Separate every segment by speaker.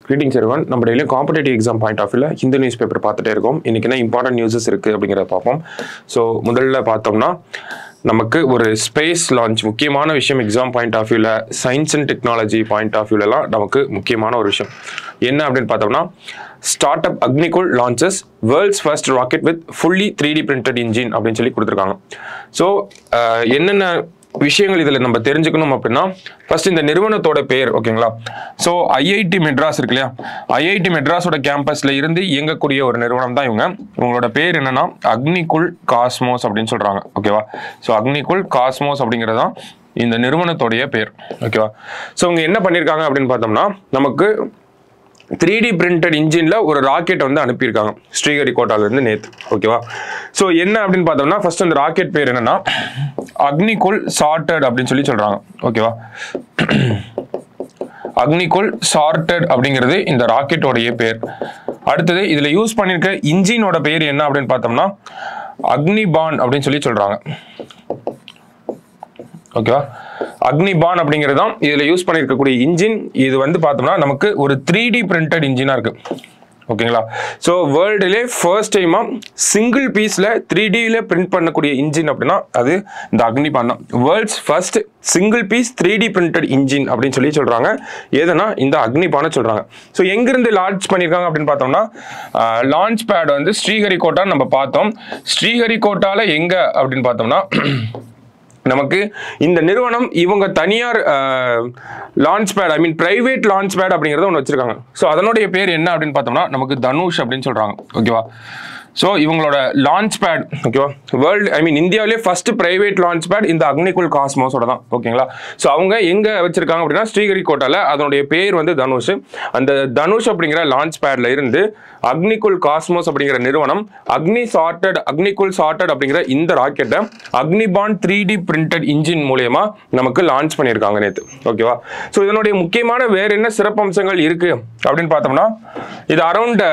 Speaker 1: Greetings everyone. நம்ம daily competitive exam point of வியூல Hindu news paper பார்த்துட்டே இருக்கோம். இன்னைக்கு என்ன இம்பார்ட்டன்ட் நியூஸஸ் இருக்கு அப்படிங்கிறத பார்ப்போம். ஸோ முதல்ல பார்த்தோம்னா நமக்கு ஒரு ஸ்பேஸ் லான்ச் முக்கியமான விஷயம் எக்ஸாம் பாயிண்ட் ஆஃப் வியூல science and technology point of வியூலலாம் நமக்கு முக்கியமான ஒரு விஷயம் என்ன அப்படின்னு பார்த்தோம்னா start up Agnikul launches world's first rocket with fully 3D printed engine அப்படின்னு சொல்லி கொடுத்துருக்காங்க. ஸோ என்னென்ன விஷயங்கள் இதில் நம்ம தெரிஞ்சுக்கணும் அப்படின்னா ஃபர்ஸ்ட் இந்த நிறுவனத்தோட பேர் ஓகேங்களா. ஸோ ஐஐடி மெட்ராஸ் இருக்கு இல்லையா, ஐஐடி மெட்ராஸோட கேம்பஸ்ல இருந்து இயங்கக்கூடிய ஒரு நிறுவனம் தான் இவங்களோட பேர் என்னன்னா அக்னிகுல் காஸ்மோஸ் அப்படின்னு சொல்றாங்க ஓகேவா. ஸோ அக்னிகுல் காஸ்மோஸ் அப்படிங்கிறது தான் இந்த நிறுவனத்தோடைய பேர் ஓகேவா. ஸோ இவங்க என்ன பண்ணியிருக்காங்க அப்படின்னு பார்த்தோம்னா நமக்கு 3D பிரிண்டட் இன்ஜின்ல ஒரு ராக்கெட் வந்து அனுப்பியிருக்காங்க ஸ்ரீஹரிகோட்டால இருந்து நேத்து ஓகேவா. ஸோ என்ன அப்படின்னு பார்த்தோம்னா ஃபர்ஸ்ட் அந்த ராக்கெட் பேர் என்னன்னா அக்னிகுல் சார்ட்டட் அப்படின்னு சொல்லி சொல்றாங்க ஓகேவா. அக்னிகுல் சார்ட்டட் அப்படிங்கிறது இந்த ராக்கெட்டோடைய பேர். அடுத்தது இதுல யூஸ் பண்ணிருக்க இன்ஜினோட பேர் என்ன அப்படின்னு பார்த்தோம்னா அக்னிபான் அப்படின்னு சொல்லி சொல்றாங்க ஓகேவா. அக்னிபான் அப்படிங்கிறது தான் இதுல யூஸ் பண்ணிருக்கக்கூடிய இன்ஜின். இது வந்து பார்த்தோம்னா நமக்கு ஒரு 3D பிரிண்டட் இன்ஜினா இருக்கு ஓகேங்களா. ஸோ வேர்ல்டுலே ஃபர்ஸ்ட் டைமா சிங்கிள் பீஸ்ல 3Dல பிரிண்ட் பண்ணக்கூடிய இன்ஜின் அப்படின்னா அது இந்த அக்னிபான் தான். World's first single piece 3D printed engine அப்படின்னு சொல்லி சொல்றாங்க. எதுனா இந்த அக்னிபானை சொல்றாங்க. ஸோ எங்கிருந்து லான்ச் பண்ணியிருக்காங்க அப்படின்னு பார்த்தோம்னா லான்ச் பேட் வந்து ஸ்ரீஹரிகோட்டா நம்ம பார்த்தோம். ஸ்ரீஹரிகோட்டால எங்க அப்படின்னு பார்த்தோம்னா நமக்கு இந்த நிறுவனம் இவங்க தனியார் launch bad I mean private launch bad அப்படிங்கிறத ஒன்று வச்சிருக்காங்க. ஸோ அதனுடைய பேர் என்ன அப்படின்னு பார்த்தோம்னா நமக்கு தனுஷ் அப்படின்னு சொல்றாங்க ஓகேவா. ஸோ இவங்களோட லான்ச் பேட் ஓகேவா வேர்ல்டு ஐ மீன் இந்தியாவிலே ஃபர்ஸ்ட் பிரைவேட் லான்ச் பேட் இந்த அக்னிகுல் காஸ்மோஸோட தான் ஓகேங்களா. ஸோ அவங்க எங்க வச்சிருக்காங்க அப்படின்னா ஸ்ரீஹரிகோட்டால. அதனுடைய பேர் வந்து தனுஷ். அந்த தனுஷ் அப்படிங்கிற லான்ச் பேட்ல இருந்து அக்னிகுல் காஸ்மோஸ் அப்படிங்கிற நிறுவனம் அக்னிகுல் சார்ட்டட் அப்படிங்கிற இந்த ராக்கெட்டை அக்னிபான் 3D பிரிண்டட் இன்ஜின் மூலயமா நமக்கு லான்ச் பண்ணியிருக்காங்க நேற்று ஓகேவா. ஸோ இதனுடைய முக்கியமான வேற என்ன சிறப்பம்சங்கள் இருக்கு அப்படின்னு பார்த்தோம்னா இது அரௌண்ட்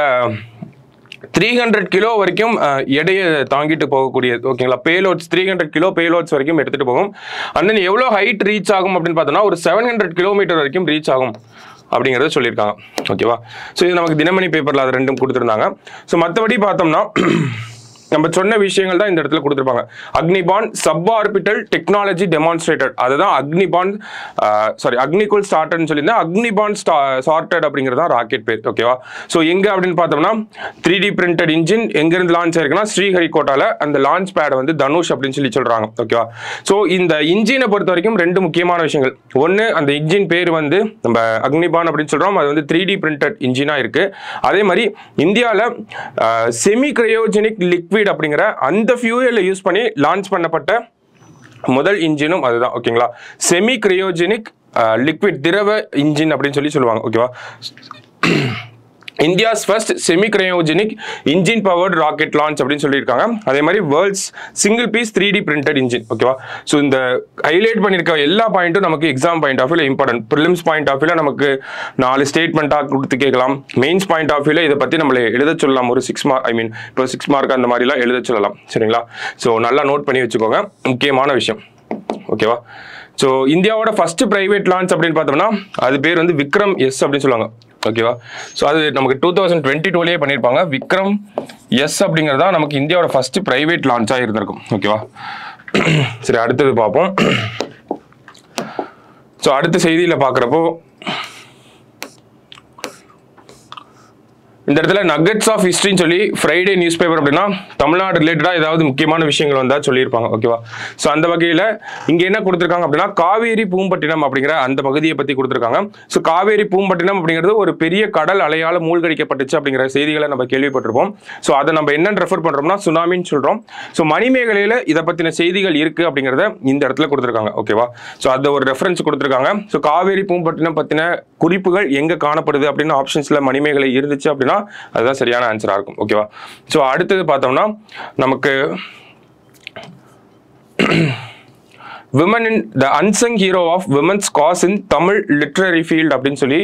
Speaker 1: 300 கிலோ வரைக்கும் எடையை தாங்கிட்டு போகக்கூடிய ஓகேங்களா. பேலோட்ஸ் 300 கிலோ பேலோட்ஸ் வரைக்கும் எடுத்துட்டு போகும். அண்ட் தென் எவ்வளோ ஹைட் ரீச் ஆகும் அப்படின்னு பார்த்தோம்னா ஒரு 700 கிலோமீட்டர் வரைக்கும் ரீச் ஆகும் அப்படிங்கிறத சொல்லியிருக்காங்க ஓகேவா. ஸோ இது நமக்கு தினமணி பேப்பர்ல அது ரெண்டும் கொடுத்துருந்தாங்க. ஸோ மற்றபடி பார்த்தோம்னா நம்ம சொன்ன விஷயங்கள் தான் இந்த இடத்துல கொடுத்துருப்பாங்க. Agnibaan sub orbital technology demonstrated அதுதான் அக்னிகுல் ஸ்டார்டட்னு சொல்லியிருந்தேன். அக்னிபான் சார்ட்டட் அப்படிங்கிறதா ராக்கெட் பேர் ஓகேவா. ஸோ எங்க அப்படின்னு பார்த்தோம்னா 3D பிரிண்டட் இன்ஜின் எங்கிருந்து லான்ச் ஆயிருக்குன்னா ஸ்ரீஹரிகோட்டால. அந்த லான்ச் பேட் வந்து தனுஷ் அப்படின்னு சொல்லி சொல்றாங்க ஓகேவா. ஸோ இந்த இன்ஜினை பொறுத்த வரைக்கும் ரெண்டு முக்கியமான விஷயங்கள். ஒன்று அந்த இன்ஜின் பேர் வந்து நம்ம அக்னிபான் அப்படின்னு சொல்றோம். அது வந்து 3D பிரிண்டட் இன்ஜினா இருக்கு. அதே மாதிரி இந்தியாவில் செமி கிரையோஜெனிக் லிக்விட் அப்படிங்கிற அந்த ஃபியூயலை யூஸ் பண்ணி லான்ச் பண்ணப்பட்ட முதல் இன்ஜினும் அதுதான் ஓகேங்களா. செமி கிரையோஜெனிக் லிக்விட் திரவ இன்ஜின் அப்படின்னு சொல்லி சொல்லுவாங்க ஓகேவா. India's first semi cryogenic engine powered rocket launch அப்படின்னு சொல்லியிருக்காங்க. அதே மாதிரி world's single piece 3D printed engine ஓகேவா. ஸோ இந்த ஹைலைட் பண்ணியிருக்க எல்லா பாயிண்ட்டும் நமக்கு எக்ஸாம் பாயிண்ட் ஆஃப் வியூல இம்பார்ட்டன்ட். ப்ரிலிம்ஸ் பாயிண்ட் ஆஃப் வியூல நமக்கு 4 ஸ்டேட்மெண்ட்டாக கொடுத்து கேட்கலாம். மெயின்ஸ் பாயிண்ட் ஆஃப் வியூல இதை பற்றி நம்மளை எழுத சொல்லலாம். ஒரு 6 மார்க் ஐ மீன் இப்போ 6 மார்க் அந்த மாதிரிலாம் எழுத சொல்லலாம் சரிங்களா. ஸோ நல்லா நோட் பண்ணி வச்சுக்கோங்க முக்கியமான விஷயம் ஓகேவா. ஸோ இந்தியாவோட ஃபர்ஸ்ட் பிரைவேட் லான்ச் அப்படின்னு பார்த்தோம்னா அது பேர் வந்து விக்ரம் எஸ் அப்படின்னு சொல்லுவாங்க ஓகேவா. ஸோ அது நமக்கு 2022 பண்ணியிருப்பாங்க. விக்ரம் எஸ் அப்படிங்கிறதா நமக்கு இந்தியாவோட ஃபர்ஸ்ட் பிரைவேட் லான்ச்சாக இருந்திருக்கும் ஓகேவா. சரி அடுத்தது பார்ப்போம். ஸோ அடுத்த செய்தியில் பார்க்குறப்போ இந்த இடத்துல நகட்ஸ் ஆஃப் ஹிஸ்ட்ரின்னு சொல்லி ஃப்ரைடே நியூஸ் பேப்பர் அப்படின்னா தமிழ்நாடு ரிலேட்டடாக ஏதாவது முக்கியமான விஷயங்கள் வந்தால் சொல்லியிருப்பாங்க ஓகேவா. ஸோ அந்த வகையில் இங்கே என்ன கொடுத்துருக்காங்க அப்படின்னா காவேரி பூம்பட்டினம் அப்படிங்கிற அந்த பகுதியை பற்றி கொடுத்துருக்காங்க. ஸோ காவேரி பூம்பட்டினம் அப்படிங்கிறது ஒரு பெரிய கடல் அலையால் மூழ்கடிக்கப்பட்டுச்சு அப்படிங்கிற செய்திகளை நம்ம கேள்விப்பட்டிருப்போம். ஸோ அதை நம்ம என்னன்னு ரெஃபர் பண்ணுறோம்னா சுனாமின்னு சொல்கிறோம். ஸோ மணிமேகலையில் இதை பற்றின செய்திகள் இருக்குது அப்படிங்கிறத இந்த இடத்துல கொடுத்துருக்காங்க ஓகேவா. ஸோ அதை ஒரு ரெஃபரன்ஸ் கொடுத்துருக்காங்க. ஸோ காவேரி பூம்பட்டினம் பற்றின குறிப்புகள் எங்கே காணப்படுது அப்படின்னு ஆப்ஷன்ஸில் மணிமேகலை இருந்துச்சு அப்படின்னா அதுதான் சரியான ஆன்சரா இருக்கும் ஓகேவா. சோ அடுத்தது பார்த்தோம்னா நமக்கு women in the unsung hero of women's cause in Tamil literary field அப்படின்னு சொல்லி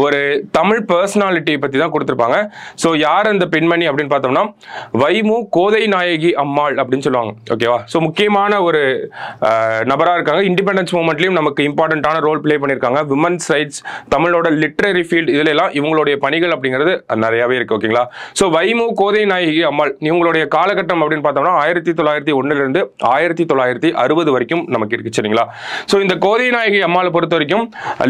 Speaker 1: ஒரு தமிழ் பர்சனாலிட்டியை பற்றி தான் கொடுத்துருப்பாங்க. ஸோ யார் அந்த பெண்மணி அப்படின்னு பார்த்தோம்னா வைமு கோதை நாயகி அம்மாள் அப்படின்னு சொல்லுவாங்க. ஓகேவா? ஸோ முக்கியமான ஒரு நபராக இருக்காங்க. இண்டிபெண்டன்ஸ் மூவ்மெண்ட்லையும் நமக்கு இம்பார்ட்டன்டான ரோல் பிளே பண்ணியிருக்காங்க. விமன்ஸ் ரைட்ஸ், தமிழோட லிட்ரரி ஃபீல்டு, இதுல எல்லாம் இவங்களுடைய பணிகள் அப்படிங்கிறது நிறையவே இருக்கு. ஓகேங்களா? ஸோ வைமு கோதை நாயகி அம்மாள் இவங்களுடைய காலகட்டம் அப்படின்னு பார்த்தோம்னா 1901 இருந்து 1960 வரைக்கும் நமக்கு இருக்கு. சரிங்களா? ஸோ இந்த கோதை நாயகி அம்மாளை பொறுத்த வரைக்கும்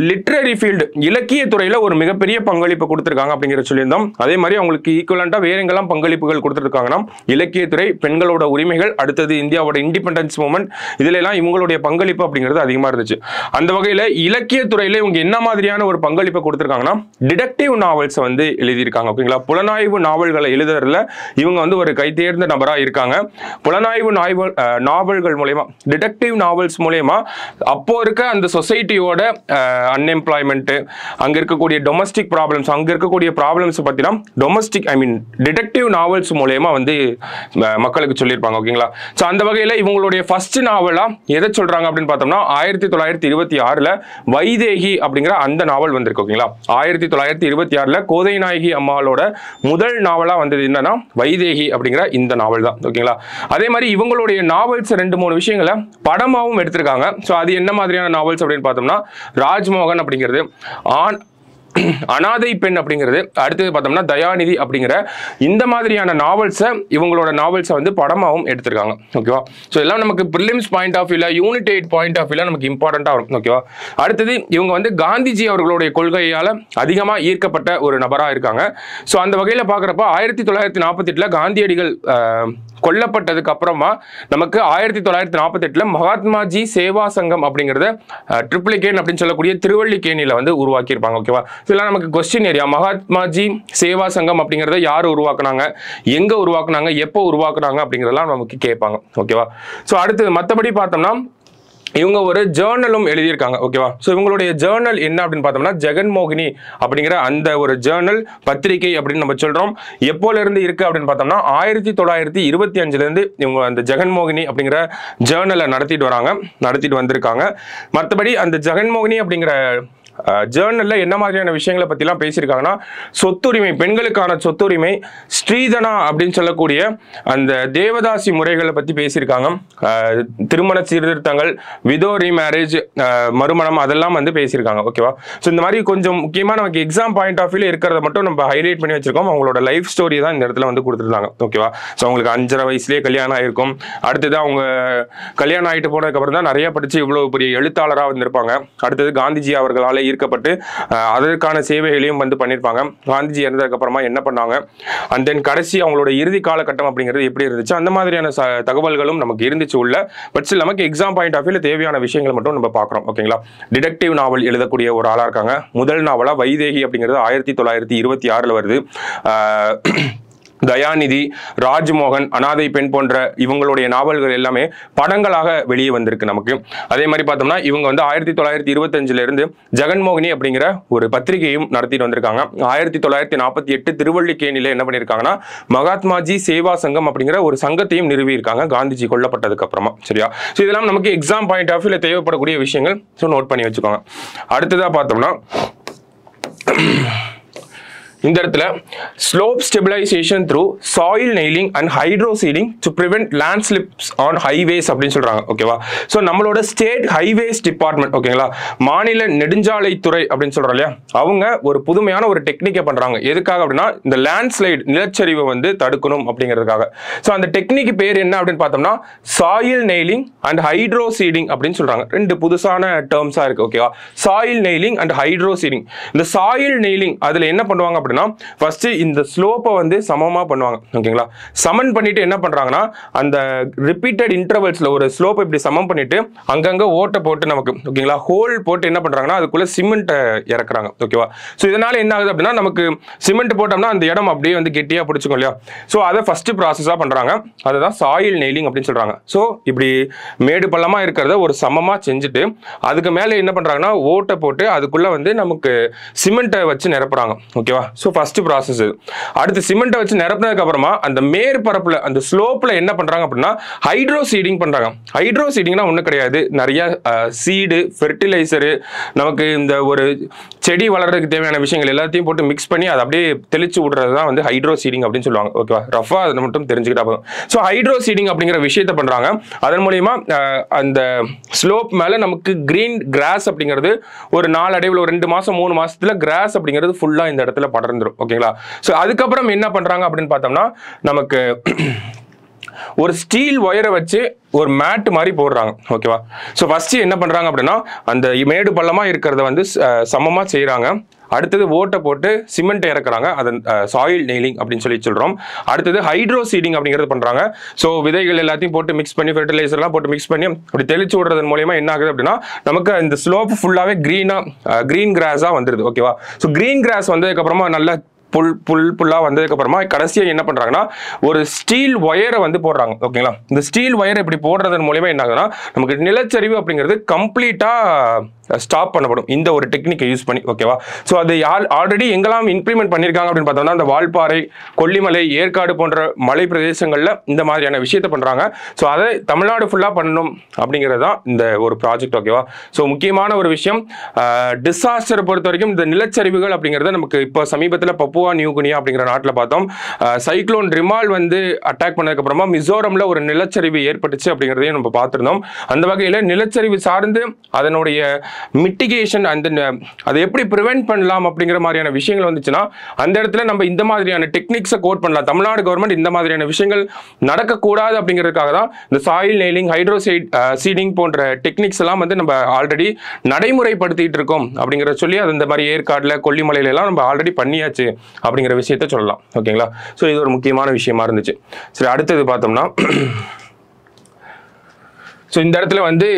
Speaker 1: லிட்ரரி ஃபீல்டு, இலக்கிய துறையில ஒரு மிகப்பெரிய பங்களிப்பு கொடுத்திருக்காங்க அப்படிங்கிற சொல்லியிருந்தோம். அதே மாதிரி அவங்களுக்கு ஈக்குவலண்டா வேற எங்கெல்லாம் பங்களிப்புகள் கொடுத்திருக்காங்கன்னா இலக்கியத்துறை, பெண்களோட உரிமைகள், அடுத்தது இந்தியாவோட இண்டிபெண்டன்ஸ் மூவ்மெண்ட், இதுல எல்லாம் இவங்களுடைய பங்களிப்பு அப்படிங்கிறது அதிகமா இருந்துச்சு. அந்த வகையில இலக்கிய துறையில இவங்க என்ன மாதிரியான ஒரு பங்களிப்பை கொடுத்திருக்காங்கன்னா டிடெக்டிவ் நாவல்ஸ் வந்து எழுதியிருக்காங்க. ஓகேங்களா? புலனாய்வு நாவல்களை எழுதுறதுல இவங்க வந்து ஒரு கைதேர்ந்த நபரா இருக்காங்க. புலனாய்வு நாவல்கள் மூலமா, டிடெக்டிவ் நாவல்ஸ் மூலமா அப்போ இருக்க அந்த சொசைட்டியோட அன்எம்ப்ளாய்மெண்ட், அங்க இருக்கக்கூடிய டொமஸ்டிக் ப்ராப்ளம்ஸ், அங்க இருக்கக்கூடிய ப்ராப்ளம்ஸ் பத்தினா டிடெக்டிவ் நாவல்ஸ் மூலமா வந்து மக்களுக்கு சொல்லியிருப்பாங்க. ஓகேங்களா? ஸோ அந்த வகையில இவங்களுடைய ஃபர்ஸ்ட் நாவலா எதை சொல்றாங்க அப்படின்னு பார்த்தோம்னா 1926 வைதேகி அப்படிங்கிற அந்த நாவல் வந்திருக்கு. ஓகேங்களா? 1926 கோதை நாயகி அம்மாளோட முதல் நாவலா வந்தது என்னன்னா வைதேகி அப்படிங்கிற இந்த நாவல் தான். ஓகேங்களா? அதே மாதிரி இவங்களுடைய நாவல்ஸ் 2-3 விஷயங்களை படமாவும் எடுத்திருக்காங்க. ஸோ அது என்ன மாதிரியான நாவல்ஸ் அப்படின்னு பார்த்தோம்னா ராஜ்மோகன் அப்படிங்கிறது, அனாதை பெண் அப்படிங்கிறது, அடுத்தது பார்த்தோம்னா தயாநிதி அப்படிங்கிற இந்த மாதிரியான நாவல்ஸை, இவங்களோட நாவல்ஸை வந்து படமாகவும் எடுத்திருக்காங்க. ஓகேவா? ஸோ எல்லாம் நமக்கு ப்ரிலிம்ஸ் பாயிண்ட் ஆஃப் வியூல, யூனிட் 8 பாயிண்ட் ஆஃப் வியூல நமக்கு இம்பார்ட்டண்ட்டாக வரும். ஓகேவா? அடுத்தது இவங்க வந்து காந்திஜி அவர்களுடைய கொள்கையால் அதிகமாக ஈர்க்கப்பட்ட ஒரு நபராக இருக்காங்க. ஸோ அந்த வகையில் பார்க்குறப்ப 1948 காந்தியடிகள் கொல்லப்பட்டதுக்கு அப்புறமா நமக்கு 1948 மகாத்மாஜி சேவா சங்கம் அப்படிங்கிறத ட்ரிப்ளிகேன் அப்படின்னு சொல்லக்கூடிய திருவள்ளிக்கேணியில வந்து உருவாக்கியிருப்பாங்க. ஓகேவா? இதெல்லாம் நமக்கு கொஸ்டின் ஏரியா. மகாத்மாஜி சேவா சங்கம் அப்படிங்கிறத யார் உருவாக்குனாங்க, எங்க உருவாக்குனாங்க, எப்போ உருவாக்குனாங்க அப்படிங்கிறதெல்லாம் நமக்கு கேட்பாங்க. ஓகேவா? ஸோ அடுத்தது மற்றபடி பார்த்தோம்னா இவங்க ஒரு ஜேர்னலும் எழுதியிருக்காங்க. ஓகேவா? ஸோ இவங்களுடைய ஜேர்னல் என்ன அப்படின்னு பார்த்தோம்னா ஜெகன்மோகினி அப்படிங்கிற அந்த ஒரு ஜேர்னல் பத்திரிகை அப்படின்னு நம்ம சொல்றோம். எப்போல இருந்து இருக்கு அப்படின்னு பார்த்தோம்னா 1925 இருந்து இவங்க அந்த ஜெகன்மோகினி அப்படிங்கிற ஜேர்னலை நடத்திட்டு வந்திருக்காங்க. மற்றபடி அந்த ஜெகன்மோகினி அப்படிங்கிற ஜேர்னல்ல என்ன மாதிரியான விஷயங்களை பத்திலாம் பேசியிருக்காங்கன்னா சொத்துரிமை, பெண்களுக்கான சொத்துரிமை, ஸ்ரீதனா அப்படின்னு சொல்லக்கூடிய அந்த தேவதாசி முறைகளை பத்தி பேசியிருக்காங்க. திருமண சீர்திருத்தங்கள், விதோ ரீமேரேஜ், மறுமணம், அதெல்லாம் வந்து பேசியிருக்காங்க. ஓகேவா? ஸோ இந்த மாதிரி கொஞ்சம் முக்கியமாக நமக்கு எக்ஸாம் பாயிண்ட் ஆஃப் வியூல இருக்கிறத மட்டும் நம்ம ஹைலைட் பண்ணி வச்சிருக்கோம். அவங்களோட லைஃப் ஸ்டோரி தான் இந்த இடத்துல வந்து கொடுத்துருந்தாங்க. ஓகேவா? ஸோ அவங்களுக்கு 5.5 வயசுலேயே கல்யாணம் ஆயிருக்கும். அடுத்தது அவங்க கல்யாணம் ஆகிட்டு போனதுக்கப்புறம் தான் நிறைய படிச்சு இவ்வளவு பெரிய எழுத்தாளராக வந்திருப்பாங்க. அடுத்தது காந்திஜி அவர்களால் ஈர்க்கப்பட்டு அதற்கான சேவைகளையும் வந்து பண்ணியிருப்பாங்க. காந்திஜி இறந்ததுக்கு அப்புறமா என்ன பண்ணாங்க, அண்ட் தென் கடைசி அவங்களோட இறுதி காலகட்டம் அப்படிங்கிறது எப்படி இருந்துச்சு, அந்த மாதிரியான தகவல்களும் நமக்கு இருந்துச்சு உள்ள. பட் ஸ்டில் நமக்கு எக்ஸாம் பாயிண்ட் ஆஃப் வியூல தேவையான விஷயங்கள் மட்டும் நம்ம பார்க்குறோம். ஓகேங்களா? டிடெக்டிவ் நாவல் எழுதக்கூடிய ஒரு ஆளாக இருக்காங்க. முதல் நாவலா வைதேகி அப்படிங்கிறது 1926 வருது. தயாநிதி, ராஜ்மோகன், அனாதை பெண் போன்ற இவங்களுடைய நாவல்கள் எல்லாமே படங்களாக வெளியே வந்திருக்கு நமக்கு. அதே மாதிரி பார்த்தோம்னா இவங்க வந்து 1925 இருந்து ஜெகன்மோகினி அப்படிங்கிற ஒரு பத்திரிகையும் நடத்திட்டு வந்திருக்காங்க. 1948 திருவள்ளிக்கேணியில என்ன பண்ணியிருக்காங்கன்னா மகாத்மாஜி சேவா சங்கம் அப்படிங்கிற ஒரு சங்கத்தையும் நிறுவியிருக்காங்க காந்திஜி கொல்லப்பட்டதுக்கு அப்புறமா. சரியா? ஸோ இதெல்லாம் நமக்கு எக்ஸாம் பாயிண்ட் ஆஃப் வியூல தேவைப்படக்கூடிய விஷயங்கள். ஸோ நோட் பண்ணி வச்சுக்கோங்க. அடுத்ததா பார்த்தோம்னா இந்த இடத்துல slope stabilization through soil nailing and hydro seeding to prevent land slips on highways அப்படின்னு சொல்றாங்க. ஓகேவா? ஸோ நம்மளோட ஸ்டேட் ஹைவேஸ் டிபார்ட்மெண்ட், ஓகேங்களா, மாநில நெடுஞ்சாலைத்துறை அப்படின்னு சொல்றோம் இல்லையா, அவங்க ஒரு புதுமையான ஒரு டெக்னிக்கை பண்றாங்க. எதுக்காக அப்படின்னா இந்த லேண்ட்ஸ்லைட், நிலச்சரிவை வந்து தடுக்கணும் அப்படிங்கிறதுக்காக. ஸோ அந்த டெக்னிக் பேர் என்ன அப்படின்னு பார்த்தோம்னா soil nailing and hydro seeding அப்படின்னு சொல்றாங்க. 2 புதுசான டேர்ம்ஸா இருக்கு. ஓகேவா? Soil nailing and hydro seeding. இந்த சாயில் நெயிலிங் அதுல என்ன பண்ணுவாங்க அப்படின்னா ஃபர்ஸ்ட் இந்த ஸ்லோப்பை வந்து சமமா பண்ணுவாங்க. ஓகேங்களா? சமன் பண்ணிட்டு என்ன பண்றாங்கன்னா அந்த ரிப்பீட்டட் இன்டர்வல்ஸ்ல ஒரு ஸ்லோப் இப்படி சமம் பண்ணிட்டு அங்கங்க ஓட்டை போட்டு நமக்கு, ஓகேங்களா, ஹோல் போட்டு என்ன பண்றாங்கன்னா அதுக்குள்ள சிமெண்ட் இறக்குறாங்க. ஓகேவா? ஸோ இதனால என்ன ஆகுது அப்படின்னா நமக்கு சிமெண்ட் போட்டோம்னா அந்த இடம் அப்படியே வந்து கெட்டியா பிடிச்சிக்கும் இல்லையா? ஸோ அதை ஃபர்ஸ்ட் ப்ராசஸா பண்றாங்க. அதுதான் சாயில் நெயிலிங் அப்படின்னு சொல்றாங்க. ஸோ இப்படி மேடு பள்ளமா இருக்கிறத ஒரு சமமா செஞ்சுட்டு அதுக்கு மேல என்ன பண்றாங்கன்னா ஓட்டை போட்டு அதுக்குள்ள வந்து நமக்கு சிமெண்ட்டை வச்சு நிரப்புறாங்க. ஓகேவா? ஸோ ஃபர்ஸ்ட் ப்ராசஸ் இது. அடுத்து சிமெண்ட்டை வச்சு நிரப்புனதுக்கு அப்புறமா அந்த மேற்பரப்புல அந்த ஸ்லோப்ல என்ன பண்றாங்க அப்படின்னா ஹைட்ரோ சீடிங் பண்றாங்க. ஹைட்ரோ சீடிங்னா ஒன்றும் கிடையாது, நிறைய சீடு, ஃபெர்டிலைசரு, நமக்கு இந்த ஒரு செடி வளர்றதுக்கு தேவையான விஷயங்கள் எல்லாத்தையும் போட்டு மிக்ஸ் பண்ணி அதை அப்படியே தெளிச்சு விடுறது தான் வந்து ஹைட்ரோ சீடிங் அப்படின்னு சொல்லுவாங்க. ஓகேவா, ரஃபா அதை மட்டும் தெரிஞ்சுக்கிட்டா போதும். ஸோ ஹைட்ரோ சீடிங் அப்படிங்கிற விஷயத்த பண்றாங்க. அதன் மூலியமா அந்த ஸ்லோப் மேல நமக்கு கிரீன் கிராஸ் அப்படிங்கிறது ஒரு நாளடைவில் ஒரு 2 மாசம் 3 மாசத்துல கிராஸ் அப்படிங்கிறது ஃபுல்லா இந்த இடத்துல படர்ந்துடும். ஓகேங்களா, ஸோ அதுக்கப்புறம் என்ன பண்றாங்க அப்படின்னு பார்த்தோம்னா நமக்கு ஒரு ஸ்டீல் ஒயரை வச்சு ஒரு மேட் மாதிரி போடுறாங்க. ஓகேவா, ஸோ ஃபர்ஸ்ட் என்ன பண்றாங்க அப்படின்னா அந்த மேடு பள்ளமா இருக்கிறத வந்து சமமா செய்யறாங்க. அடுத்தது ஓட்டை போட்டு சிமெண்ட் இறக்குறாங்க, அதன் சாயில் நெயிலிங் அப்படின்னு சொல்லி சொல்றோம். அடுத்தது ஹைட்ரோ சீடிங் அப்படிங்கிறது பண்றாங்க. ஸோ விதைகள் எல்லாத்தையும் போட்டு மிக்ஸ் பண்ணி ஃபெர்டிலைசர்லாம் போட்டு மிக்ஸ் பண்ணி அப்படி தெளிச்சு விடுறதன் மூலமா என்ன ஆகுது அப்படின்னா நமக்கு இந்த ஸ்லோப் ஃபுல்லாவே கிரீன் கிராஸா வந்துருது. ஓகேவா, ஸோ கிரீன் கிராஸ் வந்ததுக்கு அப்புறமா நல்ல புல்லா வந்ததுக்கு அப்புறமா கடைசியா என்ன பண்றாங்கன்னா ஒரு ஸ்டீல் ஒயரை வந்து போடுறாங்க. ஓகேங்களா, இந்த ஸ்டீல் ஒயர் இப்படி போடுறதன் மூலமா என்ன ஆகுதுன்னா நமக்கு நிலச்சரிவு அப்படிங்கிறது கம்ப்ளீட்டா ஸ்டாப் பண்ணப்படும் இந்த ஒரு டெக்னிக்கை யூஸ் பண்ணி. ஓகேவா, ஸோ அது ஆல்ரெடி எங்கெல்லாம் இம்ப்ளிமெண்ட் பண்ணியிருக்காங்க அப்படின்னு பார்த்தோம்னா அந்த வால்பாறை, கொல்லிமலை, ஏற்காடு போன்ற மலை பிரதேசங்களில் இந்த மாதிரியான விஷயத்தை பண்றாங்க. ஸோ அதை தமிழ்நாடு ஃபுல்லா பண்ணணும் அப்படிங்கிறது தான் இந்த ஒரு ப்ராஜெக்ட். ஓகேவா, ஸோ முக்கியமான ஒரு விஷயம் டிசாஸ்டரை பொறுத்த வரைக்கும் இந்த நிலச்சரிவுகள் அப்படிங்கிறத நமக்கு இப்போ சமீபத்தில் பப்புவா நியூ கினியா அப்படிங்கிற நாட்டில் பார்த்தோம். சைக்ளோன் ரிமால் வந்து அட்டாக் பண்ணதுக்கு அப்புறமா மிசோரம்ல ஒரு நிலச்சரிவு ஏற்பட்டுச்சு அப்படிங்கிறதையும் நம்ம பார்த்துருந்தோம். அந்த வகையில் நிலச்சரிவு சார்ந்து அதனுடைய மிட்டிகேஷன் அதை எப்படி ப்ரிவென்ட் பண்ணலாம் அப்படிங்கிற மாதிரியான விஷயங்கள் வந்துச்சுன்னா அந்த இடத்துல நம்ம இந்த மாதிரியான டெக்னிக்ஸை கோட் பண்ணலாம். தமிழ்நாடு கவர்மெண்ட் இந்த மாதிரியான விஷயங்கள் நடக்கக்கூடாது அப்படிங்கிறதுக்காக தான் இந்த சாயில் நெயிலிங், ஹைட்ரோ சீடிங் போன்ற டெக்னிக்ஸ் எல்லாம் வந்து நம்ம ஆல்ரெடி நடைமுறைப்படுத்திட்டு இருக்கோம் அப்படிங்கிற சொல்லி அது இந்த மாதிரி ஏற்காடுல, கொல்லிமலையில எல்லாம் நம்ம ஆல்ரெடி பண்ணியாச்சு அப்படிங்கிற விஷயத்த சொல்லலாம். ஓகேங்களா, ஸோ இது ஒரு முக்கியமான விஷயமா இருந்துச்சு. சரி, அடுத்தது பார்த்தோம்னா ஸோ இந்த இடத்துல வந்து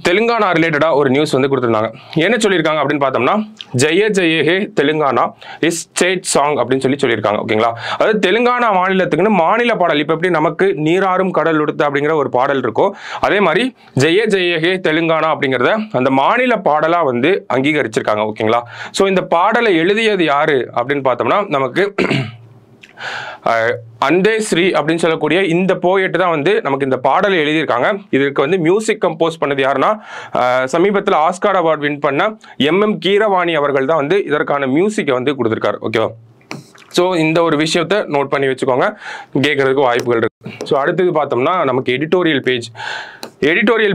Speaker 1: தெலுங்கானா ரிலேட்டடாக ஒரு நியூஸ் வந்து கொடுத்துருந்தாங்க. என்ன சொல்லியிருக்காங்க அப்படின்னு பார்த்தோம்னா ஜெய ஜெய ஹே தெலுங்கானா இஸ் ஸ்டேட் சாங் அப்படின்னு சொல்லியிருக்காங்க. ஓகேங்களா, அதாவது தெலுங்கானா மாநிலத்துக்குன்னு மாநில பாடல், இப்போ எப்படி நமக்கு நீராறும் கடல் உடுத்த அப்படிங்கிற ஒரு பாடல் இருக்கோ அதே மாதிரி ஜெய ஜெய ஹே தெலுங்கானா அப்படிங்கிறத அந்த மாநில பாடலாக வந்து அங்கீகரிச்சிருக்காங்க. ஓகேங்களா, ஸோ இந்த பாடலை எழுதியது யாரு அப்படின்னு பார்த்தோம்னா நமக்கு அந்தே ஸ்ரீ அப்படின்னு சொல்லக்கூடிய இந்த போயட் தான் வந்து நமக்கு இந்த பாடலை எழுதியிருக்காங்க. இதற்கு வந்து மியூசிக் கம்போஸ் பண்ணது யாருன்னா சமீபத்தில் ஆஸ்கார் அவார்டு வின் பண்ண MM கீரவாணி அவர்கள் தான் வந்து இதற்கான மியூசிக்கை வந்து கொடுத்துருக்காரு. ஓகேவா, ஸோ இந்த ஒரு விஷயத்தை நோட் பண்ணி வச்சுக்கோங்க, கேட்கறதுக்கு வாய்ப்புகள் இருக்கு. ஸோ அடுத்தது பார்த்தோம்னா நமக்கு எடிட்டோரியல்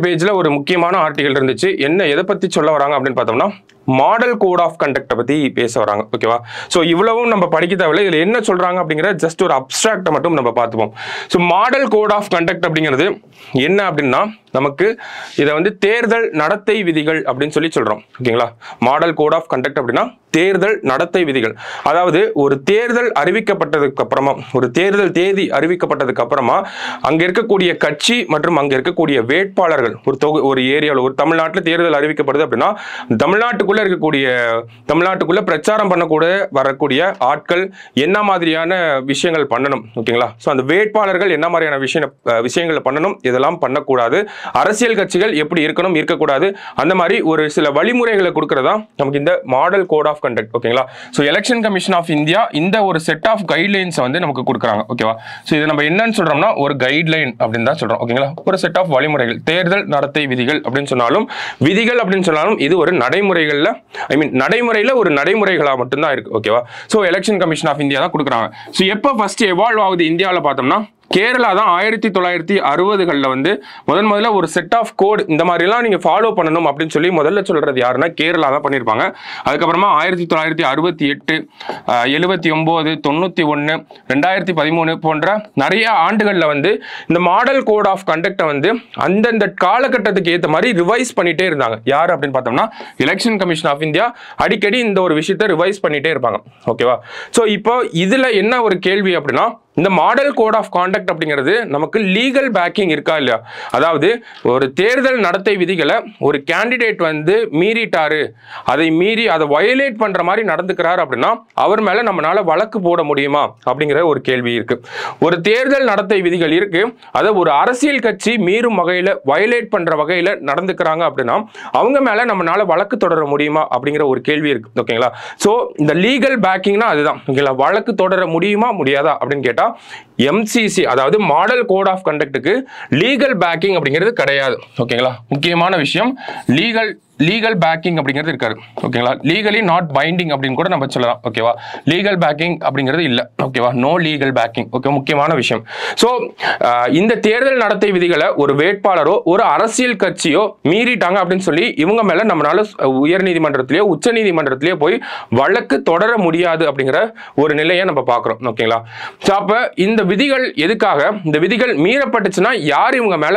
Speaker 1: பேஜில் ஒரு முக்கியமான ஆர்டிகல் இருந்துச்சு. எதை பற்றி சொல்ல வராங்க அப்படின்னு பார்த்தோம்னா மாடல் கோட் ஆஃப் கண்டக்டை பற்றி பேச வராங்க. ஓகேவா, ஸோ இவ்வளவும் நம்ம படிக்க தேவையில்லை, இதில் என்ன சொல்றாங்க அப்படிங்கிற ஜஸ்ட் ஒரு அப்ஸ்ட்ராக்டை மட்டும் நம்ம பார்த்துப்போம். So model code of conduct அப்படிங்கிறது என்ன அப்படின்னா நமக்கு இதை வந்து தேர்தல் நடத்தை விதிகள் அப்படின்னு சொல்றோம். ஓகேங்களா, மாடல் கோட் ஆஃப் கண்டக்ட் அப்படின்னா தேர்தல் நடத்தை விதிகள். அதாவது ஒரு தேர்தல் அறிவிக்கப்பட்டதுக்கு அப்புறமா, ஒரு தேர்தல் தேதி அறிவிக்கப்பட்டதுக்கு அப்புறமா அங்க இருக்கக்கூடிய கட்சி மற்றும் அங்க இருக்கக்கூடிய வேட்பாளர்கள் ஒரு ஏரியாவில் ஒரு தமிழ்நாட்டில் தேர்தல் அறிவிக்கப்படுது அப்படின்னா தமிழ்நாட்டுக்குள்ள பிரச்சாரம் பண்ணக்கூடிய வரக்கூடிய ஆட்கள் என்ன மாதிரியான விஷயங்கள் பண்ணணும். ஓகேங்களா, ஸோ அந்த வேட்பாளர்கள் என்ன மாதிரியான விஷயங்களை பண்ணணும், இதெல்லாம் பண்ணக்கூடாது, அரசியல் கட்சிகள் எப்படி இருக்கணும், இருக்கக்கூடாது, அந்த மாதிரி ஒரு சில வழிமுறைகளை கொடுக்கறதா நமக்கு இந்த மாடல் கோட் ஆஃப் கண்டக்ட். ஓகேங்களா, so election commission of India இந்த ஒரு செட் ஆஃப் கைட்லைன்ஸ் வந்து நமக்கு கொடுக்குறாங்க. ஓகேவா, ஸோ இது நம்ம என்னன்னு சொல்றோம்னா ஒரு கைட்லைன் அப்படின்னு தான் சொல்றோம். ஓகேங்களா, ஒரு செட் ஆஃப் வழிமுறைகள், தேர்தல் நடத்தை விதிகள் அப்படின்னு சொன்னாலும் விதிகள் அப்படின்னு சொன்னாலும் இது ஒரு நடைமுறைகள்ல நடைமுறையில ஒரு நடைமுறைகளா மட்டும்தான் இருக்கு. ஓகேவா, so election commission of India தான் கொடுக்குறாங்க. ஸோ எப்போ ஃபர்ஸ்ட் எவால்வ் ஆகுது இந்தியாவில் பார்த்தோம்னா கேரளா தான் 1960களில் வந்து முதல்ல ஒரு செட் ஆஃப் கோட் இந்த மாதிரிலாம் நீங்கள் ஃபாலோ பண்ணணும் அப்படின்னு சொல்லி முதல்ல சொல்றது யாருன்னா கேரளா தான் பண்ணியிருப்பாங்க. அதுக்கப்புறமா 1968, 79, 91, 2013 போன்ற நிறைய ஆண்டுகளில் வந்து இந்த மாடல் கோட் ஆஃப் கண்டக்டை வந்து அந்தந்த காலகட்டத்துக்கு ஏற்ற மாதிரி ரிவைஸ் பண்ணிட்டே இருந்தாங்க. யார் அப்படின்னு பார்த்தோம்னா எலெக்ஷன் கமிஷன் ஆஃப் இந்தியா அடிக்கடி இந்த ஒரு விஷயத்தை ரிவைஸ் பண்ணிட்டே இருப்பாங்க. ஓகேவா, ஸோ இப்போ இதில் என்ன ஒரு கேள்வி அப்படின்னா இந்த மாடல் கோட் ஆஃப் கான்டக்ட் அப்படிங்கிறது நமக்கு லீகல் பேக்கிங் இருக்கா இல்லையா, அதாவது ஒரு தேர்தல் நடத்தை விதிகளை ஒரு கேண்டிடேட் வந்து மீறிட்டாரு, அதை மீறி அதை வயலேட் பண்ற மாதிரி நடந்துக்கிறாரு அப்படின்னா அவர் மேல நம்மளால வழக்கு போட முடியுமா அப்படிங்கிற ஒரு கேள்வி இருக்கு. ஒரு தேர்தல் நடத்தை விதிகள் இருக்கு, அதை ஒரு அரசியல் கட்சி மீறும் வகையில வயலேட் பண்ற வகையில நடந்துக்கிறாங்க அப்படின்னா அவங்க மேல நம்மளால வழக்கு தொடர முடியுமா அப்படிங்கிற ஒரு கேள்வி இருக்கு. ஓகேங்களா, சோ இந்த லீகல் பேக்கிங்னா அதுதான். ஓகேங்களா, வழக்கு தொடர முடியுமா முடியாதா அப்படின்னு கேட்டா எம்சிசி அதாவது மாடல் கோட் ஆஃப் கண்டக்டுக்கு லீகல் பேக்கிங் அப்படிங்கிறது கிடையாது. ஓகேங்களா, முக்கியமான விஷயம் லீகல் பேக்கிங் அப்படிங்கிறது இருக்காரு. ஓகேங்களா, லீகலி நாட் பைண்டிங் அப்படின்னு கூட நம்ம சொல்லலாம். ஓகேவா, லீகல் பேக்கிங் அப்படிங்கிறது இல்லை. ஓகேவா, நோ லீகல் பேக்கிங். ஓகே, முக்கியமான விஷயம். ஸோ இந்த தேர்தல் நடத்தை விதிகளை ஒரு வேட்பாளரோ ஒரு அரசியல் கட்சியோ மீறிட்டாங்க அப்படின்னு சொல்லி இவங்க மேல நம்மளால உயர் நீதிமன்றத்திலேயோ உச்ச நீதிமன்றத்திலேயோ போய் வழக்கு தொடர முடியாது அப்படிங்கிற ஒரு நிலையை நம்ம பார்க்கிறோம். ஓகேங்களா, ஸோ அப்ப இந்த விதிகள் எதுக்காக, இந்த விதிகள் மீறப்பட்டுச்சுன்னா யார் இவங்க மேல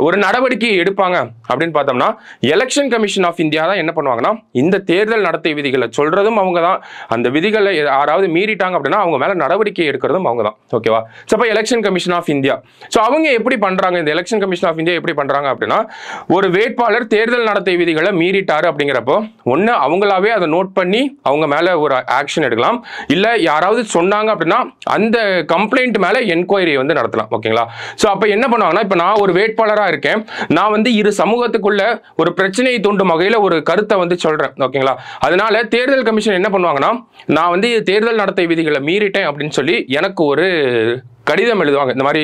Speaker 1: ஒரு நடவடிக்கை எடுப்பாங்க அப்படின்னு பார்த்தோம்னா எலெக்ஷன் கமிஷன் ஆஃப் இந்தியா தான் என்ன பண்ணுவாங்கன்னா இந்த தேர்தல் நடத்தை விதிகளை சொல்றதும் அவங்க தான், அந்த விதிகளை யாராவது மீறிட்டாங்க அப்படின்னா அவங்க மேல நடவடிக்கை எடுக்கிறதும் அவங்க தான். ஓகேவா, சோ அப்ப election commission of India so அவங்க எப்படி பண்றாங்க, இந்த எலெக்ஷன் கமிஷன் ஆஃப் இந்தியா எப்படி பண்றாங்க அப்படின்னா ஒரு வேட்பாளர் தேர்தல் நடத்தை விதிகளை மீறிட்டாரு அப்படிங்கிறப்போ ஒன்னு அவங்களாவே அதை நோட் பண்ணி அவங்க மேல ஒரு ஆக்ஷன் எடுக்கலாம், இல்ல யாராவது சொன்னாங்க அப்படின்னா அந்த கம்ப்ளைண்ட் மேல என்கொயரி வந்து நடத்தலாம். ஓகேங்களா, சோ அப்ப என்ன பண்ணுவாங்கன்னா இப்ப நான் ஒரு வேட்பாளரா இருக்கேன், நான் வந்து இரு சமூகத்துக்குள்ள ஒரு பிரச்சனையை தூண்டும் வகையில ஒரு கருத்தை வந்து சொல்றேன். ஓகேங்களா, அதனால தேர்தல் கமிஷன் என்ன பண்ணுவாங்கன்னா நான் வந்து தேர்தல் நடத்தை விதிகளை மீறிட்டேன் அப்படின்னு சொல்லி எனக்கு ஒரு கடிதம் எழுதுவாங்க. இந்த மாதிரி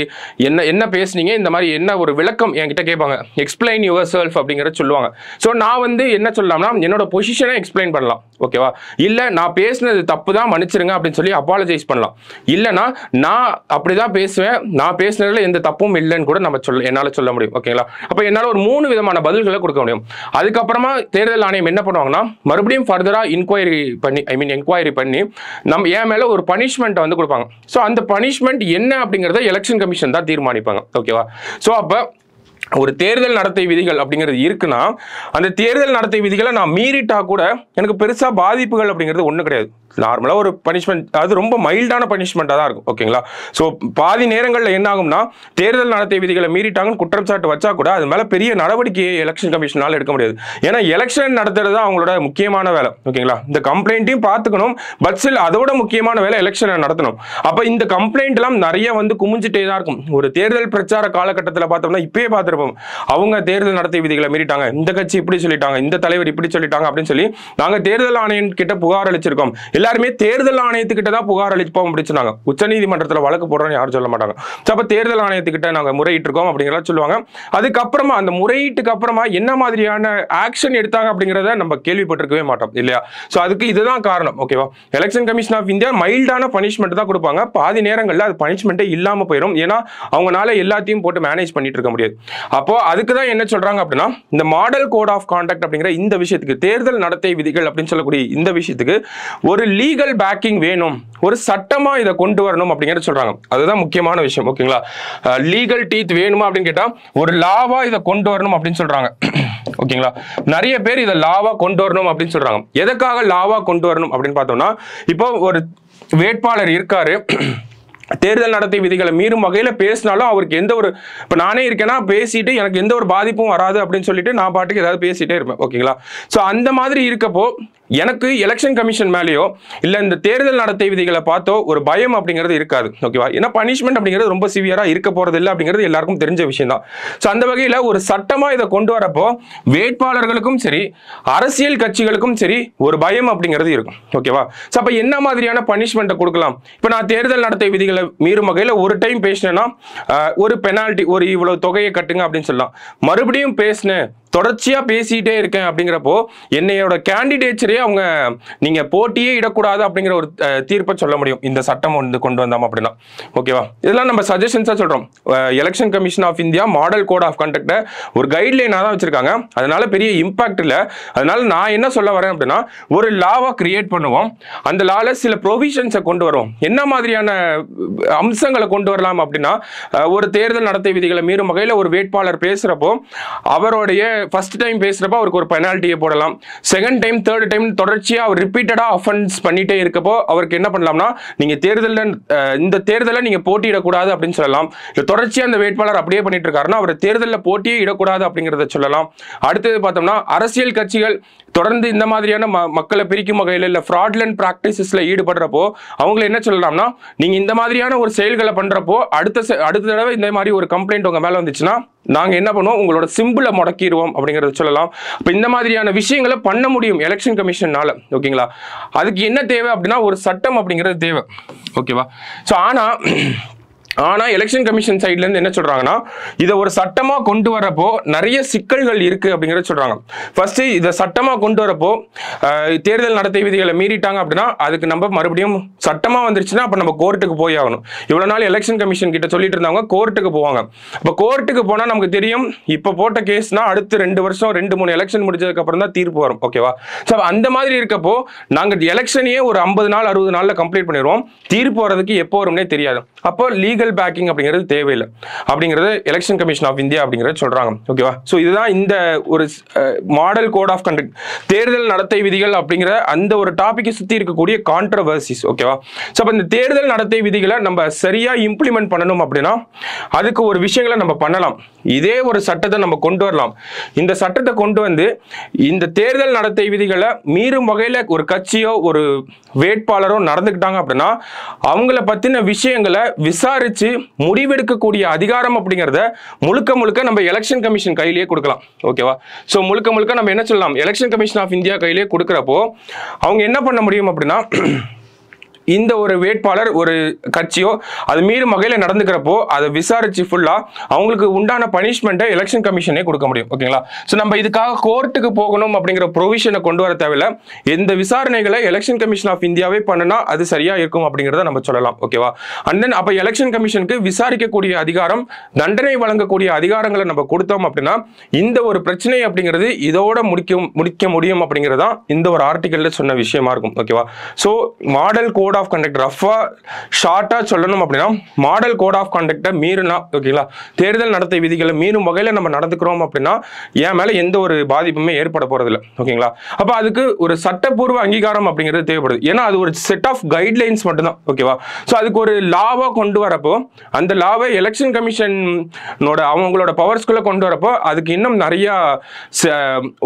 Speaker 1: என்ன பேசுனீங்க, இந்த மாதிரி என்ன ஒரு விளக்கம் என்கிட்ட கேட்பாங்க, எக்ஸ்பிளைன் யுவர் செல்ஃப் அப்படிங்கிறத சொல்லுவாங்க. ஸோ நான் வந்து என்ன சொல்லலாம்னா என்னோட பொசிஷனை எக்ஸ்பிளைன் பண்ணலாம். ஓகேவா, இல்லை நான் பேசுனது தப்பு தான் மன்னிச்சிருங்க அப்படின்னு சொல்லி அப்பாலஜைஸ் பண்ணலாம், இல்லைனா நான் அப்படிதான் பேசுவேன், நான் பேசுனதுல எந்த தப்பும் இல்லைன்னு கூட நம்ம என்னால் சொல்ல முடியும். ஓகேங்களா, அப்போ என்னால் ஒரு 3 விதமான பதில்களை கொடுக்க முடியும். அதுக்கப்புறமா தேர்தல் ஆணையம் என்ன பண்ணுவாங்கன்னா மறுபடியும் ஃபர்தரா என்கொயரி பண்ணி நம்ம என் மேல ஒரு பனிஷ்மெண்ட் வந்து கொடுப்பாங்க. ஸோ அந்த பனிஷ்மெண்ட் என்ன அப்படிங்கறத எலெக்ஷன் கமிஷன் தான் தீர்மானிப்பாங்க. ஓகேவா, சோ அப்ப ஒரு தேர்தல் நடத்தை விதிகள் அப்படிங்கிறது இருக்குன்னா அந்த தேர்தல் நடத்தை விதிகளை நான் மீறிட்டா கூட எனக்கு பெருசா பாதிப்புகள் அப்படிங்கிறது ஒண்ணு கிடையாது. நார்மலா ஒரு பனிஷ்மெண்ட், அது ரொம்ப மைல்டான பனிஷ்மெண்டா தான் இருக்கும். ஓகேங்களா, சோ பாதி நேரங்களில் என்ன ஆகும்னா தேர்தல் நடத்தை விதிகளை மீறிட்டாங்கன்னு குற்றம் சாட்டு வச்சா கூட அது மேல பெரிய நடவடிக்கையை எலெக்ஷன் கமிஷனால எடுக்க முடியாது. ஏன்னா எலெக்ஷன் நடத்துறது தான் அவங்களோட முக்கியமான வேலை. ஓகேங்களா, இந்த கம்ப்ளைண்ட்டையும் பார்த்துக்கணும், பட் ஸ்டில் அதோட முக்கியமான வேலை எலெக்ஷனை நடத்தணும். அப்ப இந்த கம்ப்ளைண்ட் எல்லாம் நிறைய வந்து குமிஞ்சிட்டே தான் இருக்கும். ஒரு தேர்தல் பிரச்சார காலகட்டத்தில் பார்த்தோம்னா இப்பயே பார்த்துருப்போம், அவங்க தேர்தல் நடத்தை விதிகளை மீறிட்டாங்க, இந்த கட்சி இப்படி சொல்லிட்டாங்க, இந்த தலைவர் இப்படி சொல்லிட்டாங்க அப்படின்னு சொல்லி நாங்க தேர்தல் ஆணையம் கிட்ட புகார் அளிச்சிருக்கோம். எல்லாருமே தேர்தல் ஆணையத்துக்கிட்ட தான் புகார் அளிப்போம் அப்படின்னு சொன்னாங்க. உச்ச நீதிமன்றத்தில் வழக்கு போடுறோம்னு யாரும் சொல்ல மாட்டாங்க. அப்ப தேர்தல் ஆணையத்துக்கிட்ட நாங்க முறையிட்டு இருக்கோம் அப்படிங்கிறத சொல்லுவாங்க. அதுக்கப்புறமா அந்த முறையீட்டுக்கு அப்புறமா என்ன மாதிரியான ஆக்ஷன் எடுத்தாங்க அப்படிங்கிறத நம்ம கேள்விப்பட்டிருக்கவே மாட்டோம் இல்லையா. சோ அதுக்கு இதுதான் காரணம். ஓகேவா, எலெக்ஷன் கமிஷன் ஆஃப் இந்தியா மைல்டான பனிஷ்மெண்ட் தான் கொடுப்பாங்க, பாதி நேரங்கள்ல அது பனிஷ்மெண்ட்டே இல்லாம போயிடும். ஏன்னா அவங்களால எல்லாத்தையும் போட்டு மேனேஜ் பண்ணிட்டு இருக்க முடியாது. அப்போ அதுக்கு தான் என்ன சொல்றாங்க அப்படின்னா இந்த மாடல் கோட் ஆஃப் கான்டக்ட் அப்படிங்கிற இந்த விஷயத்துக்கு, தேர்தல் நடத்தை விதிகள் அப்படின்னு சொல்லக்கூடிய இந்த விஷயத்துக்கு ஒரு லீகல் பேக்கிங் வேணும், ஒரு சட்டமா இதை கொண்டு வரணும் அப்படிங்கிறத சொல்றாங்க. அதுதான் முக்கியமான விஷயம். ஓகேங்களா, லீகல் டீத் வேணுமா அப்படின்னு கேட்டா ஒரு லாவா இதை கொண்டு வரணும் அப்படின்னு சொல்றாங்க. ஓகேங்களா, நிறைய பேர் இதை லாவா கொண்டு வரணும் அப்படின்னு சொல்றாங்க. எதுக்காக லாவா கொண்டு வரணும் அப்படின்னு பார்த்தோம்னா இப்போ ஒரு வேட்பாளர் இருக்காரு, தேர்தல் நடத்தை விதிகளை மீறும் வகையில பேசினாலும் அவருக்கு எந்த ஒரு, இப்ப நானே இருக்கேன்னா பேசிட்டு எனக்கு எந்த ஒரு பாதிப்பும் வராது அப்படின்னு சொல்லிட்டு நான் பாட்டுக்கு ஏதாவது பேசிட்டே இருப்பேன். ஓகேங்களா, சோ அந்த மாதிரி இருக்கப்போ எனக்கு எலெக்ஷன் கமிஷன் மேலேயோ இல்ல இந்த தேர்தல் நடத்தை விதிகளை பார்த்தோ ஒரு பயம் அப்படிங்கிறது இருக்காது. ஓகேவா, ஏன்னா பனிஷ்மெண்ட் அப்படிங்கிறது ரொம்ப சிவியரா இருக்க போறது இல்லை அப்படிங்கிறது எல்லாருக்கும் தெரிஞ்ச விஷயம் தான். சோ அந்த வகையில ஒரு சட்டமா இதை கொண்டு வரப்போ வேட்பாளர்களுக்கும் சரி அரசியல் கட்சிகளுக்கும் சரி ஒரு பயம் அப்படிங்கிறது இருக்கும். ஓகேவா, சோ அப்ப என்ன மாதிரியான பனிஷ்மெண்ட்டை கொடுக்கலாம், இப்ப நான் தேர்தல் நடத்தை விதிகளை மீறும் வகையில ஒரு டைம் பேசினேன்னா ஒரு பெனால்டி, ஒரு இவ்வளவு தொகையை கட்டுங்க அப்படின்னு சொல்லலாம். மறுபடியும் பேசினேன், தொடர்ச்சியா பேசிட்டே இருக்கேன் அப்படிங்கிறப்போ என்னையோட கேண்டிடேட்ஸரே அவங்க நீங்க போட்டியே இடக்கூடாது அப்படிங்கிற ஒரு தீர்ப்பை சொல்ல முடியும் இந்த சட்டம் வந்து கொண்டு வந்தோம் அப்படின்னா. ஓகேவா, இதெல்லாம் நம்ம சஜஷன்ஸா சொல்றோம். Election commission of India model code of கண்டக்ட ஒரு கைட்லைனா தான் வச்சிருக்காங்க, அதனால பெரிய இம்பாக்ட் இல்லை. அதனால நான் என்ன சொல்ல வரேன் அப்படின்னா ஒரு லாவை கிரியேட் பண்ணுவோம், அந்த லால சில ப்ரொவிஷன்ஸை கொண்டு வரும். என்ன மாதிரியான அம்சங்களை கொண்டு வரலாம் அப்படின்னா, ஒரு தேர்தல் நடத்தை விதிகளை மீறும் வகையில் ஒரு வேட்பாளர் பேசுறப்போ அவருடைய ஃபர்ஸ்ட் டைம் பேசுறப்போ அவருக்கு ஒரு பெனால்ட்டியை போடலாம். செகண்ட் டைம் தேர்ட் டைம் தொடர்ச்சியாக அவர் ரிப்பீட்டடா அஃபென்ஸ் பண்ணிட்டே இருக்கப்போ அவருக்கு என்ன பண்ணலாம்னா, நீங்க தேர்தலில் இந்த தேர்தலை நீங்க போட்டியிடக்கூடாது அப்படின்னு சொல்லலாம். தொடர்ச்சியா அந்த வேட்பாளர் அப்படியே பண்ணிட்டு இருக்காருன்னா அவர் தேர்தலில் போட்டியே இடக்கூடாது அப்படிங்கிறத சொல்லலாம். அடுத்தது பார்த்தோம்னா, அரசியல் கட்சிகள் தொடர்ந்து இந்த மாதிரியான மக்களை பிரிக்கும் வகையில் இல்லை ஃப்ராட்லண்ட் பிராக்டிசஸ்ல ஈடுபடுறப்போ அவங்களை என்ன சொல்லலாம்னா, நீங்க இந்த மாதிரியான ஒரு செயல்களை பண்றப்போ அடுத்த தடவை இந்த மாதிரி ஒரு கம்ப்ளைண்ட் உங்க மேல வந்துச்சுன்னா நாங்க என்ன பண்ணுவோம், உங்களோட சிம்பிளை முடக்கிடுவோம் அப்படிங்கறத சொல்லலாம். இப்போ இந்த மாதிரியான விஷயங்களை பண்ண முடியும் எலெக்ஷன் கமிஷன்னால. ஓகேங்களா? அதுக்கு என்ன தேவை அப்படின்னா ஒரு சட்டம் அப்படிங்கிறது தேவை. ஓகேவா? ஸோ ஆனா எலெக்ஷன் கமிஷன் சைட்ல இருந்து என்ன சொல்றாங்கன்னா, இதை ஒரு சட்டமா கொண்டு வரப்போ நிறைய சிக்கல்கள் இருக்கு அப்படிங்கறத சொல்றாங்க. ஃபர்ஸ்ட் இதை சட்டமா கொண்டு வரப்போ தேர்தல் நடத்தை விதிகளை மீறிட்டாங்க அப்படின்னா அதுக்கு நம்ம மறுபடியும் சட்டமா வந்துருச்சுன்னா அப்ப நம்ம கோர்ட்டுக்கு போய் ஆகணும். இவ்வளவு நாள் எலெக்ஷன் கமிஷன் கிட்ட சொல்லிட்டு இருந்தாங்க கோர்ட்டுக்கு போவாங்க. இப்போ கோர்ட்டுக்கு போனா நமக்கு தெரியும், இப்ப போட்ட கேஸ்னா அடுத்து 2 வருஷம் 2-3 எலெக்ஷன் முடிஞ்சதுக்கு அப்புறம் தான் தீர்ப்பு வரும். ஓகேவா? ஸோ அந்த மாதிரி இருக்கப்போ நாங்க எலெக்ஷனையே ஒரு 50 நாள் 60 நாள்ல கம்ப்ளீட் பண்ணிடுவோம். தீர்ப்பு வரதுக்கு எப்போ வரும்னே தெரியாது. அப்போ லீகல் பேக்கிங் அப்படிங்கிறது தேவையில்லை அப்படிங்கிறது எலெக்ஷன் கமிஷன் ஆஃப் இந்தியா அப்படிங்கிறது சொல்றாங்க. ஓகேவா? ஸோ இதுதான் இந்த ஒரு மாடல் கோட் ஆஃப் கண்டக்ட், தேர்தல் நடத்தை விதிகள் அப்படிங்கிற அந்த ஒரு டாபிக்கை சுற்றி இருக்கக்கூடிய கான்ட்ரவர்சிஸ். ஓகேவா? ஸோ அப்போ இந்த தேர்தல் நடத்தை விதிகளை நம்ம சரியா இம்ப்ளிமெண்ட் பண்ணணும் அப்படின்னா அதுக்கு ஒரு விஷயங்களை நம்ம பண்ணலாம். இதே ஒரு சட்டத்தை நம்ம கொண்டு வரலாம். இந்த சட்டத்தை கொண்டு வந்து இந்த தேர்தல் நடத்தை விதிகளை மீறும் வகையில் ஒரு கட்சியோ ஒரு வேட்பாளரோ நடந்துக்கிட்டாங்க அப்படின்னா அவங்கள பத்தின விஷயங்களை விசாரிச்சு முடிவெடுக்கக்கூடிய அதிகாரம் அப்படிங்கிறத முழுக்க நம்ம எலெக்ஷன் கமிஷன் கையிலேயே கொடுக்கலாம். ஓகேவா? ஸோ முழுக்க நம்ம என்ன சொல்லலாம், எலெக்ஷன் கமிஷன் ஆஃப் இந்தியா கையிலேயே கொடுக்குறப்போ அவங்க என்ன பண்ண முடியும் அப்படின்னா, இந்த ஒரு வேட்பாளர் ஒரு கட்சியோ அது மீறும் வகையில் நடந்துக்கிறப்போ அதை விசாரிச்சு ஃபுல்லா அவங்களுக்கு உண்டான பனிஷ்மெண்ட்டை எலெக்ஷன் கமிஷனே கொடுக்க முடியும். ஓகேங்களா? ஸோ நம்ம இதுக்காக கோர்ட்டுக்கு போகணும் அப்படிங்கிற ப்ரொவிஷனை கொண்டு வர தேவையில்ல. எந்த விசாரணைகளை எலெக்ஷன் கமிஷன் ஆஃப் இந்தியாவே பண்ணுனா அது சரியா இருக்கும் அப்படிங்கிறத நம்ம சொல்லலாம். ஓகேவா? அண்ட் தென் அப்போ எலெக்ஷன் கமிஷனுக்கு விசாரிக்கக்கூடிய அதிகாரம், தண்டனை வழங்கக்கூடிய அதிகாரங்களை நம்ம கொடுத்தோம் அப்படின்னா இந்த ஒரு பிரச்சனை அப்படிங்கிறது இதோட முடிக்க முடியும் அப்படிங்கிறதா இந்த ஒரு ஆர்டிகல்ல சொன்ன விஷயமா இருக்கும். ஓகேவா? So model code of conduct ரஃபா ஷார்ட்டா சொல்லணும் அப்படின்னா மாடல் கோட் ஆஃப் கண்டக்டை மீறினா, ஓகேங்களா, தேர்தல் நடத்தை விதிகளை மீறும் வகையில் நம்ம நடந்துக்கிறோம் அப்படின்னா என் மேல எந்த ஒரு பாதிப்புமே ஏற்பட போறதில்லை. ஓகேங்களா? அப்ப அதுக்கு ஒரு சட்டப்பூர்வ அங்கீகாரம் அப்படிங்கிறது தேவைப்படுது. ஏன்னா அது ஒரு செட் ஆஃப் கைட்லைன்ஸ் மட்டும்தான். ஓகேவா? ஸோ அதுக்கு ஒரு லாவா கொண்டு வரப்போ அந்த லாவை எலெக்ஷன் கமிஷனோட அவங்களோட பவர்ஸ்குள்ள கொண்டு வரப்போ அதுக்கு இன்னும் நிறைய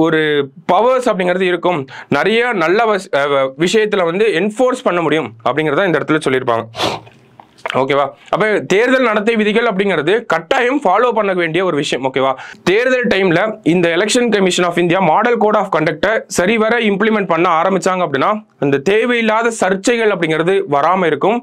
Speaker 1: ஒரு பவர்ஸ் அப்படிங்கிறது இருக்கும். நிறைய நல்ல விஷயத்துல வந்து என்ஃபோர்ஸ் பண்ண முடியும் அப்படிங்கிறத இந்த இடத்துல சொல்லியிருப்பாங்க. ஓகேவா? அப்ப தேர்தல் நடத்தை விதிகள் அப்படிங்கிறது கட்டாயம் ஃபாலோ பண்ண வேண்டிய ஒரு விஷயம். ஓகேவா? தேர்தல் டைம்ல இந்த election commission of India model code of கண்டக்டை சரிவர இம்ப்ளிமெண்ட் பண்ண ஆரம்பிச்சாங்க அப்படின்னா அந்த தேவையில்லாத சர்ச்சைகள் அப்படிங்கிறது வராம இருக்கும்.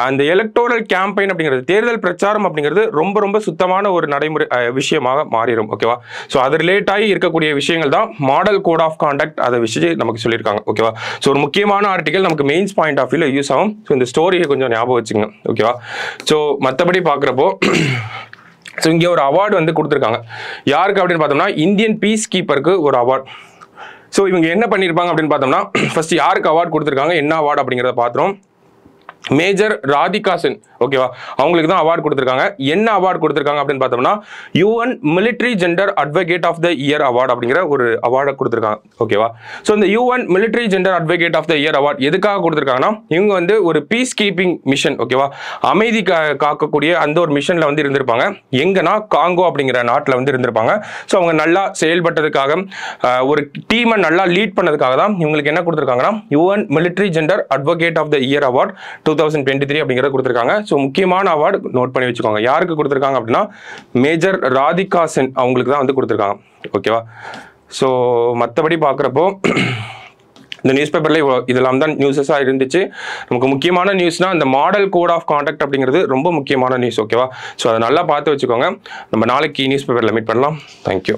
Speaker 1: அந்த எலக்டோரல் கேம்பெயின் அப்படிங்கிறது தேர்தல் பிரச்சாரம் அப்படிங்கிறது ரொம்ப சுத்தமான ஒரு நடைமுறை விஷயமாக மாறிடும். ஓகேவா? ஸோ அது ரிலேட் ஆகி இருக்கக்கூடிய விஷயங்கள் தான் மாடல் கோட் ஆஃப் கான்டக்ட் அதை விஷயம் நமக்கு சொல்லியிருக்காங்க. ஓகேவா? ஸோ ஒரு முக்கியமான ஆர்டிகல் நமக்கு மெயின்ஸ் பாயிண்ட் ஆஃப் வியூல யூஸ் ஆகும். ஸோ இந்த ஸ்டோரியை கொஞ்சம் ஞாபகம் வச்சுங்க. ஓகேவா? ஸோ மற்றபடி பார்க்குறப்போ ஸோ இங்கே ஒரு அவார்டு வந்து கொடுத்துருக்காங்க. யாருக்கு அப்படின்னு பார்த்தோம்னா இந்தியன் பீஸ் கீப்பருக்கு ஒரு அவார்டு. ஸோ இவங்க என்ன பண்ணியிருப்பாங்க அப்படின்னு பார்த்தோம்னா ஃபர்ஸ்ட் யாருக்கு அவார்டு கொடுத்துருக்காங்க, என்ன அவார்டு அப்படிங்கிறத பார்த்துரும். மேஜர் ராதிகா சென். ஓகேவா? அவங்களுக்கு தான் அவார்டு கொடுத்துருக்காங்க. என்ன அவார்டு கொடுத்துருக்காங்க அப்படின்னு பார்த்தோம்னா UN military gender advocate of the year award அப்படிங்கிற ஒரு அவார்டை கொடுத்துருக்காங்க. ஓகேவா? ஸோ இந்த UN military gender advocate of the year award எதுக்காக கொடுத்துருக்காங்கன்னா இவங்க வந்து ஒரு பீஸ் கீப்பிங் மிஷன், ஓகேவா, அமைதி காக்கக்கூடிய அந்த ஒரு மிஷன்ல வந்து இருந்திருப்பாங்க. எங்கன்னா காங்கோ அப்படிங்கிற நாட்டில் வந்து இருந்திருப்பாங்க. ஸோ அவங்க நல்லா செயல்பட்டதுக்காக ஒரு டீமை நல்லா லீட் பண்ணதுக்காக தான் இவங்களுக்கு என்ன கொடுத்துருக்காங்கன்னா UN military gender advocate of the year award 2023 அப்படிங்கிறத கொடுத்துருக்காங்க. ஸோ முக்கியமான அவார்டு நோட் பண்ணி வச்சுக்கோங்க. யாருக்கு கொடுத்துருக்காங்க அப்படின்னா மேஜர் ராதிகா சென் அவங்களுக்கு தான் வந்து கொடுத்துருக்காங்க. ஓகேவா? ஸோ மற்றபடி பார்க்குறப்போ இந்த நியூஸ் பேப்பர்ல இதெல்லாம் தான் நியூஸஸாக இருந்துச்சு. நமக்கு முக்கியமான நியூஸ்னா இந்த மாடல் கோட் ஆஃப் கான்டக்ட் அப்படிங்கிறது ரொம்ப முக்கியமான நியூஸ். ஓகேவா? ஸோ அதை நல்லா பார்த்து வச்சுக்கோங்க. நம்ம நாளைக்கு நியூஸ் பேப்பரில் மீட் பண்ணலாம். தேங்க்யூ.